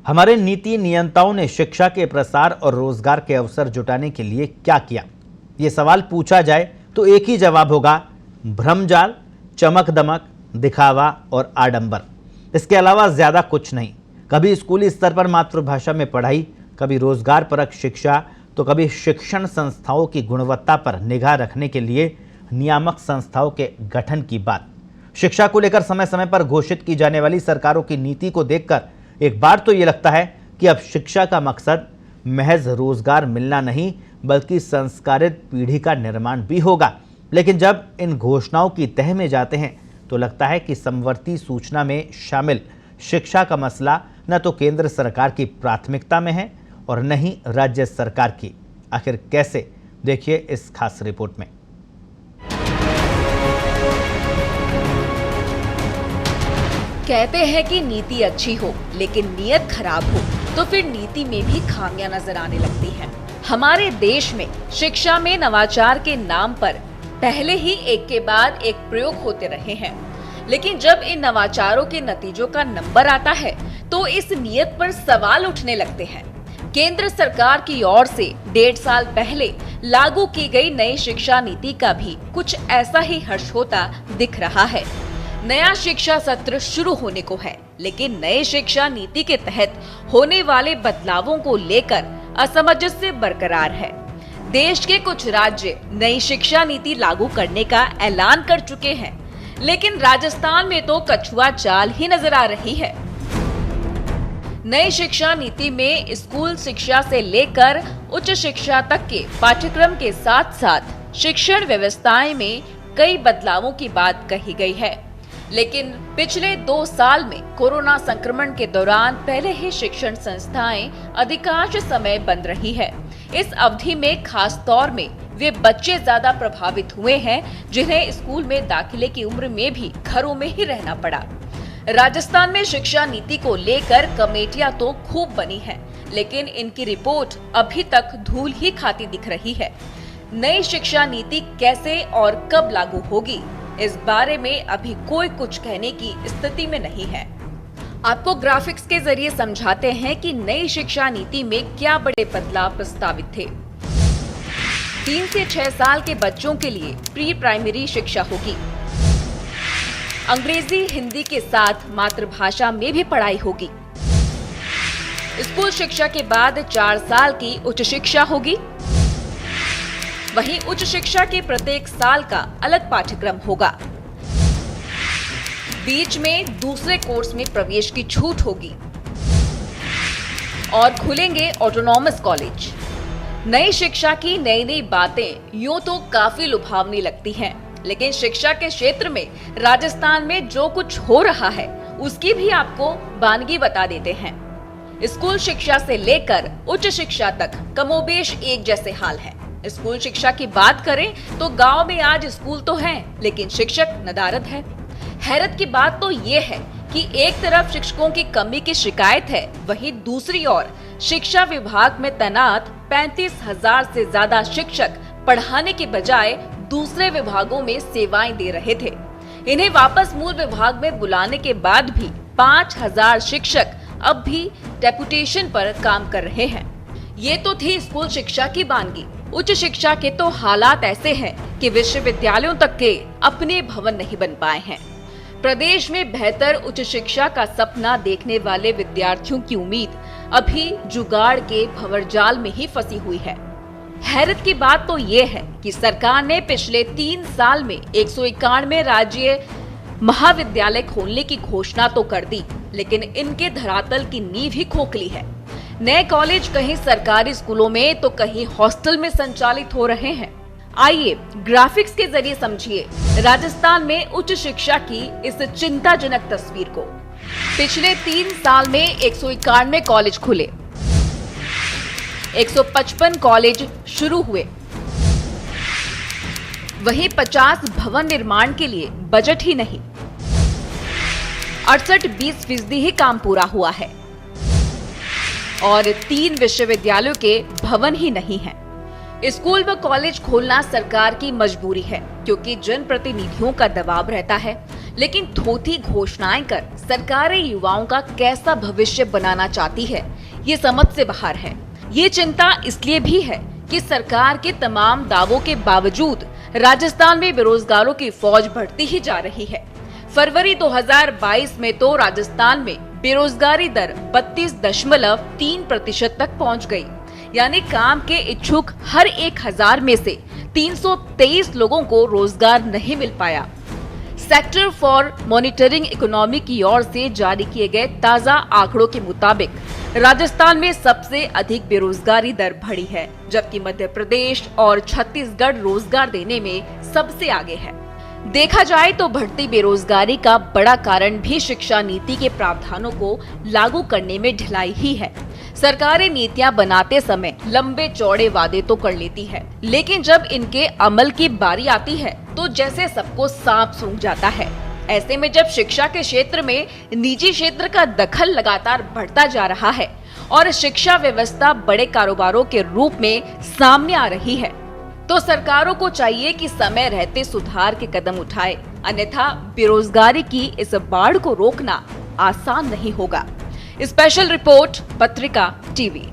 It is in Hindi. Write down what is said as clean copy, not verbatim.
हमारे नीति नियंताओं ने शिक्षा के प्रसार और रोजगार के अवसर जुटाने के लिए क्या किया? ये सवाल पूछा जाए तो एक ही जवाब होगा, भ्रमजाल, चमक दमक, दिखावा और आडंबर। इसके अलावा ज्यादा कुछ नहीं। कभी स्कूली स्तर पर मातृभाषा में पढ़ाई, कभी रोजगार परक शिक्षा, तो कभी शिक्षण संस्थाओं की गुणवत्ता पर निगाह रखने के लिए नियामक संस्थाओं के गठन की बात। शिक्षा को लेकर समय समय पर घोषित की जाने वाली सरकारों की नीति को देखकर एक बार तो ये लगता है कि अब शिक्षा का मकसद महज रोजगार मिलना नहीं बल्कि संस्कारित पीढ़ी का निर्माण भी होगा। लेकिन जब इन घोषणाओं की तह में जाते हैं तो लगता है कि समवर्ती सूचना में शामिल शिक्षा का मसला न तो केंद्र सरकार की प्राथमिकता में है और न ही राज्य सरकार की। आखिर कैसे, देखिए इस खास रिपोर्ट में। कहते हैं कि नीति अच्छी हो लेकिन नीयत खराब हो तो फिर नीति में भी खामियां नजर आने लगती हैं। हमारे देश में शिक्षा में नवाचार के नाम पर पहले ही एक के बाद एक प्रयोग होते रहे हैं, लेकिन जब इन नवाचारों के नतीजों का नंबर आता है तो इस नीयत पर सवाल उठने लगते हैं। केंद्र सरकार की ओर से 1.5 साल पहले लागू की गई नई शिक्षा नीति का भी कुछ ऐसा ही हर्ष होता दिख रहा है। नया शिक्षा सत्र शुरू होने को है, लेकिन नई शिक्षा नीति के तहत होने वाले बदलावों को लेकर असमंजस बरकरार है। देश के कुछ राज्य नई शिक्षा नीति लागू करने का ऐलान कर चुके हैं, लेकिन राजस्थान में तो कछुआ चाल ही नजर आ रही है। नई शिक्षा नीति में स्कूल शिक्षा से लेकर उच्च शिक्षा तक के पाठ्यक्रम के साथ साथ शिक्षण व्यवस्थाएं में कई बदलावों की बात कही गई है, लेकिन पिछले 2 साल में कोरोना संक्रमण के दौरान पहले ही शिक्षण संस्थाएं अधिकांश समय बंद रही है। इस अवधि में खास तौर में वे बच्चे ज्यादा प्रभावित हुए हैं जिन्हें स्कूल में दाखिले की उम्र में भी घरों में ही रहना पड़ा। राजस्थान में शिक्षा नीति को लेकर कमेटियां तो खूब बनी हैं, लेकिन इनकी रिपोर्ट अभी तक धूल ही खाती दिख रही है। नई शिक्षा नीति कैसे और कब लागू होगी, इस बारे में अभी कोई कुछ कहने की स्थिति में नहीं है। आपको ग्राफिक्स के जरिए समझाते हैं कि नई शिक्षा नीति में क्या बड़े बदलाव प्रस्तावित थे। 3 से 6 साल के बच्चों के लिए प्री प्राइमरी शिक्षा होगी। अंग्रेजी हिंदी के साथ मातृभाषा में भी पढ़ाई होगी। स्कूल शिक्षा के बाद 4 साल की उच्च शिक्षा होगी। वहीं उच्च शिक्षा के प्रत्येक साल का अलग पाठ्यक्रम होगा। बीच में दूसरे कोर्स में प्रवेश की छूट होगी और खुलेंगे ऑटोनॉमस कॉलेज। नई शिक्षा की नई नई बातें यूं तो काफी लुभावनी लगती हैं, लेकिन शिक्षा के क्षेत्र में राजस्थान में जो कुछ हो रहा है उसकी भी आपको वानगी बता देते हैं। स्कूल शिक्षा से लेकर उच्च शिक्षा तक कमोबेश एक जैसे हाल है। स्कूल शिक्षा की बात करें तो गांव में आज स्कूल तो हैं, लेकिन शिक्षक नदारद है। हैरत की बात तो ये है कि एक तरफ शिक्षकों की कमी की शिकायत है, वहीं दूसरी ओर शिक्षा विभाग में तैनात 35,000 से ज्यादा शिक्षक पढ़ाने के बजाय दूसरे विभागों में सेवाएं दे रहे थे। इन्हें वापस मूल विभाग में बुलाने के बाद भी 5,000 शिक्षक अब भी डेपुटेशन पर काम कर रहे हैं। ये तो थी स्कूल शिक्षा की वानगी। उच्च शिक्षा के तो हालात ऐसे हैं कि विश्वविद्यालयों तक के अपने भवन नहीं बन पाए हैं। प्रदेश में बेहतर उच्च शिक्षा का सपना देखने वाले विद्यार्थियों की उम्मीद अभी जुगाड़ के भंवरजाल में ही फंसी हुई है। हैरत की बात तो ये है कि सरकार ने पिछले 3 साल में 191 राज्य महाविद्यालय खोलने की घोषणा तो कर दी, लेकिन इनके धरातल की नींव ही खोखली है। नए कॉलेज कहीं सरकारी स्कूलों में तो कहीं हॉस्टल में संचालित हो रहे हैं। आइए ग्राफिक्स के जरिए समझिए राजस्थान में उच्च शिक्षा की इस चिंताजनक तस्वीर को। पिछले 3 साल में 191 कॉलेज खुले, 155 कॉलेज शुरू हुए, वहीं 50 भवन निर्माण के लिए बजट ही नहीं, 68-20% ही काम पूरा हुआ है और 3 विश्वविद्यालयों के भवन ही नहीं हैं। स्कूल व कॉलेज खोलना सरकार की मजबूरी है, क्योंकि जनप्रतिनिधियों का दबाव रहता है, लेकिन थोथी घोषणाएं कर सरकारें युवाओं का कैसा भविष्य बनाना चाहती है, ये समझ से बाहर है। ये चिंता इसलिए भी है कि सरकार के तमाम दावों के बावजूद राजस्थान में बेरोजगारों की फौज बढ़ती ही जा रही है। फरवरी 2022 में तो राजस्थान में बेरोजगारी दर 32.3% तक पहुंच गई, यानी काम के इच्छुक हर 1000 में से 323 लोगों को रोजगार नहीं मिल पाया। सेक्टर फॉर मॉनिटरिंग इकोनॉमी की ओर से जारी किए गए ताजा आंकड़ों के मुताबिक राजस्थान में सबसे अधिक बेरोजगारी दर बढ़ी है, जबकि मध्य प्रदेश और छत्तीसगढ़ रोजगार देने में सबसे आगे है। देखा जाए तो बढ़ती बेरोजगारी का बड़ा कारण भी शिक्षा नीति के प्रावधानों को लागू करने में ढिलाई ही है। सरकारें नीतियां बनाते समय लंबे चौड़े वादे तो कर लेती है, लेकिन जब इनके अमल की बारी आती है तो जैसे सबको सांप सूंघ जाता है। ऐसे में जब शिक्षा के क्षेत्र में निजी क्षेत्र का दखल लगातार बढ़ता जा रहा है और शिक्षा व्यवस्था बड़े कारोबारों के रूप में सामने आ रही है, तो सरकारों को चाहिए कि समय रहते सुधार के कदम उठाए, अन्यथा बेरोजगारी की इस बाढ़ को रोकना आसान नहीं होगा। स्पेशल रिपोर्ट, पत्रिका टीवी।